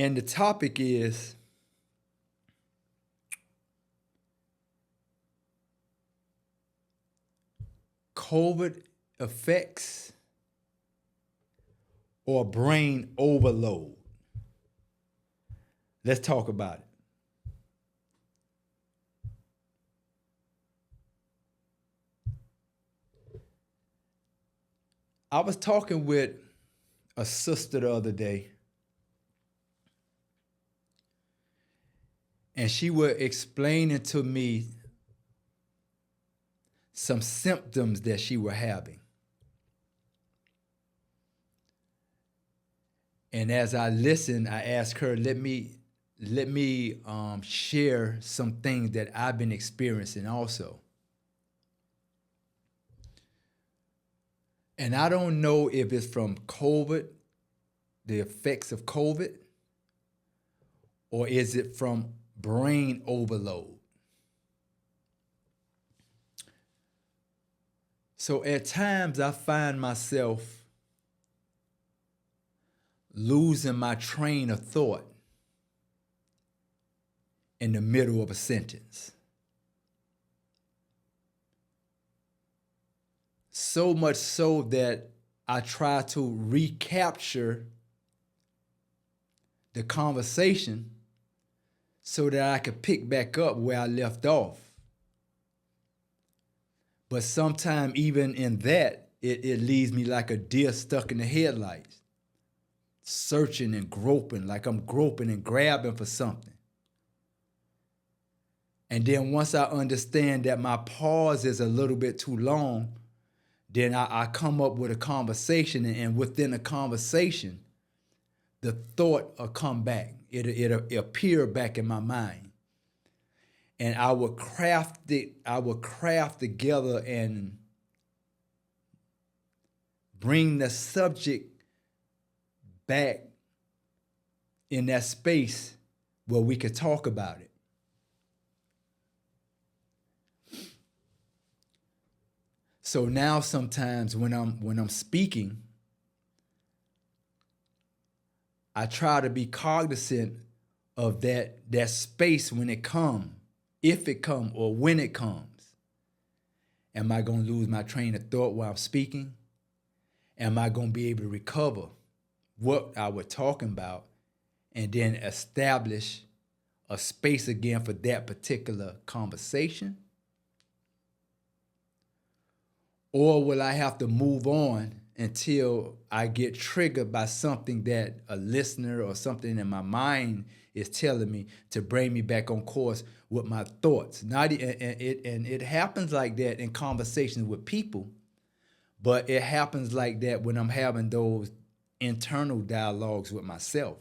And the topic is COVID effects or brain overload. Let's talk about it. I was talking with a sister the other day, and she was explaining to me some symptoms that she was having. And as I listened, I asked her, let me share some things that I've been experiencing also. And I don't know if it's from COVID, the effects of COVID, or is it from brain overload. So at times I find myself losing my train of thought in the middle of a sentence. So much so that I try to recapture the conversation so that I could pick back up where I left off. But sometimes even in that, it leaves me like a deer stuck in the headlights, searching and groping, like I'm groping and grabbing for something. And then once I understand that my pause is a little bit too long, then I come up with a conversation, and within a conversation, the thought will come back. It'll appear back in my mind. And I will craft together and bring the subject back in that space where we could talk about it. So now sometimes when I'm speaking, I try to be cognizant of that space when it comes, if it comes or when it comes. Am I going to lose my train of thought while I'm speaking? Am I going to be able to recover what I was talking about and then establish a space again for that particular conversation? Or will I have to move on until I get triggered by something that a listener or something in my mind is telling me to bring me back on course with my thoughts? It happens like that in conversations with people, but it happens like that when I'm having those internal dialogues with myself.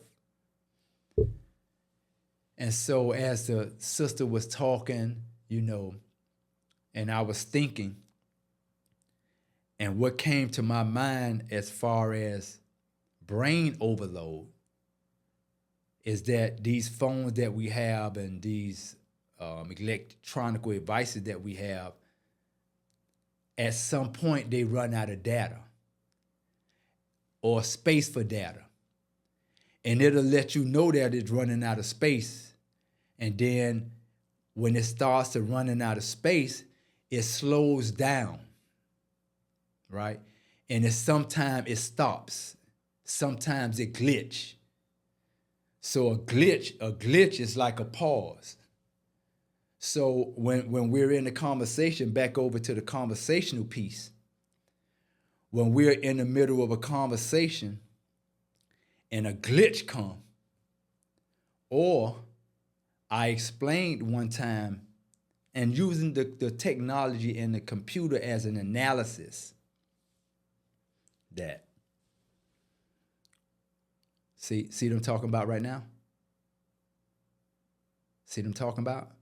And so as the sister was talking, and I was thinking, and what came to my mind as far as brain overload is that these phones that we have and these electronic devices that we have, at some point they run out of data or space for data. And it'll let you know that it's running out of space. And then when it starts to running out of space, it slows down. Right? And sometimes it stops. Sometimes it glitch. So a glitch is like a pause. So when we're in the conversation, back over to the conversational piece, when we're in the middle of a conversation and a glitch comes, or I explained one time and using the technology and the computer as an analysis, that. See what I'm talking about right now? See what I'm talking about?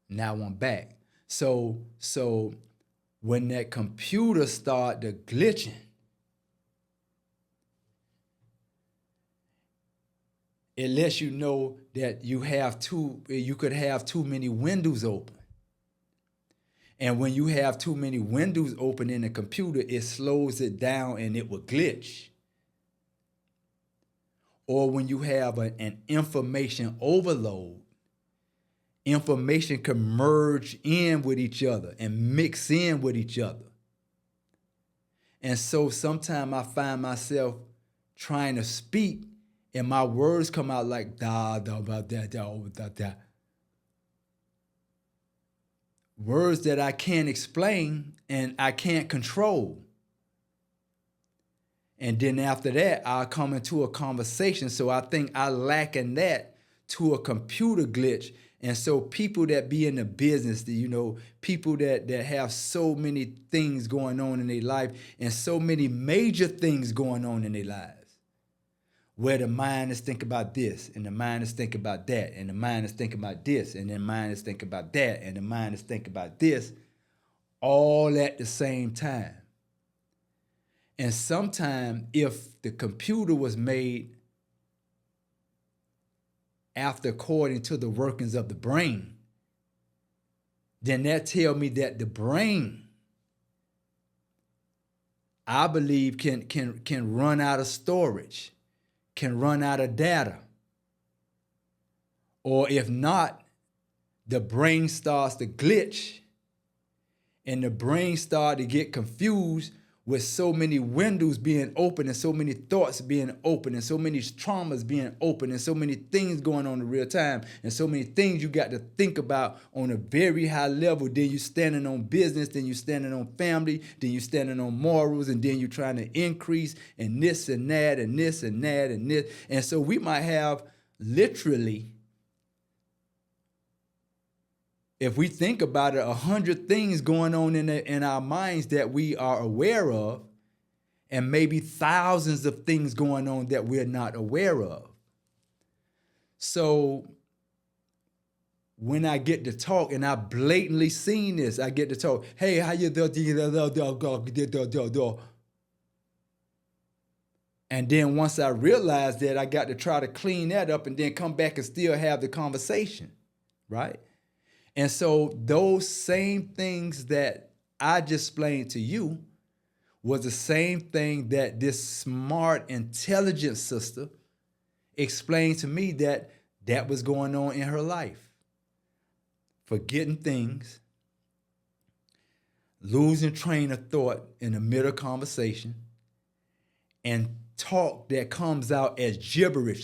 Now I'm back. So when that computer started glitching, it lets you know that you could have too many windows open. And when you have too many windows open in the computer, it slows it down and it will glitch. or when you have an information overload, information can merge in with each other and mix in with each other. And so sometimes I find myself trying to speak and my words come out like da da da da da da da. Words that I can't explain and I can't control. And then after that, I'll come into a conversation. So I think I liken that to a computer glitch. And so people that be in the business, people that have so many things going on in their life and so many major things going on in their lives, where the mind is thinking about this and the mind is thinking about that and the mind is thinking about this and the mind is thinking about that and the mind is thinking about this, all at the same time. And sometimes if the computer was made after according to the workings of the brain, then that tells me that the brain, I believe, can run out of storage, can run out of data. Or if not, the brain starts to glitch and the brain starts to get confused with so many windows being open and so many thoughts being open and so many traumas being open and so many things going on in real time and so many things you got to think about on a very high level. Then you standing on business, then you standing on family, then you standing on morals, and then you trying to increase and this and that and this and that and this. And so we might have literally, if we think about it, 100 things going on in our minds that we are aware of, and maybe thousands of things going on that we're not aware of. So when I get to talk, and I blatantly seen this, I get to talk, hey, how you do? And then once I realized that, I got to try to clean that up and then come back and still have the conversation, right? And so those same things that I just explained to you was the same thing that this smart, intelligent sister explained to me that was going on in her life. Forgetting things, losing train of thought in the middle of conversation, and talk that comes out as gibberish.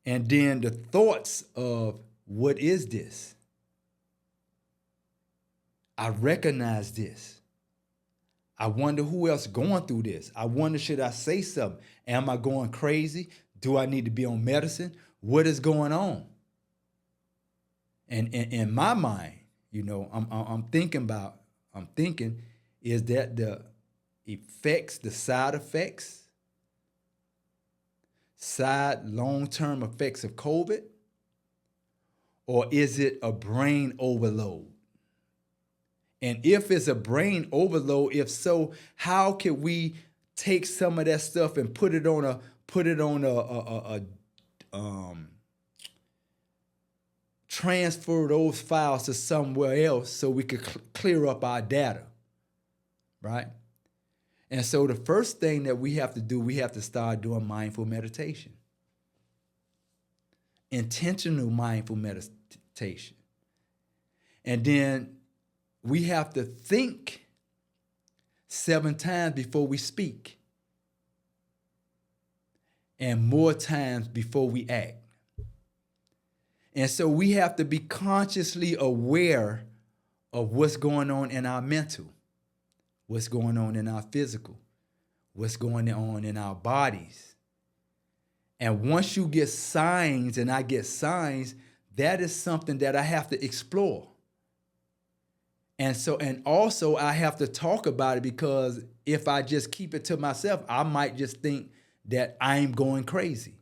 And then the thoughts of, what is this? I recognize this. I wonder who else going through this. I wonder, should I say something? Am I going crazy? Do I need to be on medicine? What is going on? And in my mind, I'm thinking, is that the effects, the side effects, long-term effects of COVID? Or is it a brain overload? And if it's a brain overload, if so, how can we take some of that stuff and put it on a transfer those files to somewhere else so we could clear up our data, right? And so the first thing that we have to do, we have to start doing mindful meditation. Intentional mindful meditation. And then we have to think 7 times before we speak. And more times before we act. And so we have to be consciously aware of what's going on in our mental, what's going on in our physical, what's going on in our bodies. And once you get signs and I get signs, that is something that I have to explore. And also I have to talk about it, because if I just keep it to myself, I might just think that I'm going crazy,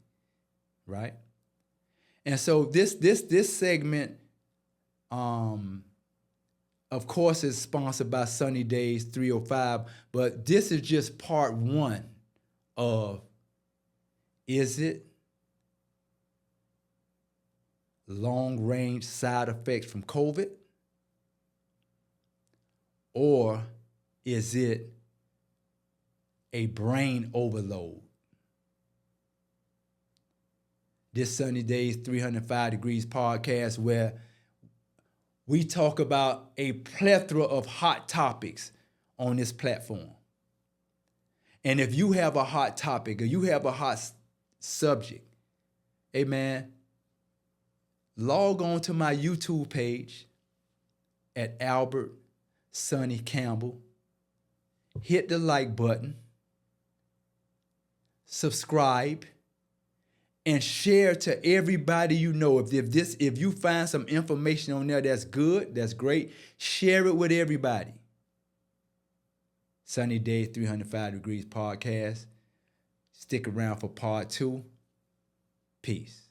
right? And so this segment, of course, is sponsored by Sunny Days 305, but this is just part 1 of, is it long-range side effects from COVID? Or is it a brain overload. This Sunny Days 305 Degrees podcast, where we talk about a plethora of hot topics on this platform. And if you have a hot topic or you have a hot subject, hey man, log on to my YouTube page at Albert Sonny Campbell. Hit the like button, subscribe, and share to everybody you know. If you find some information on there that's good, that's great, share it with everybody. Sunny Day 305 Degrees podcast. Stick around for part 2. Peace.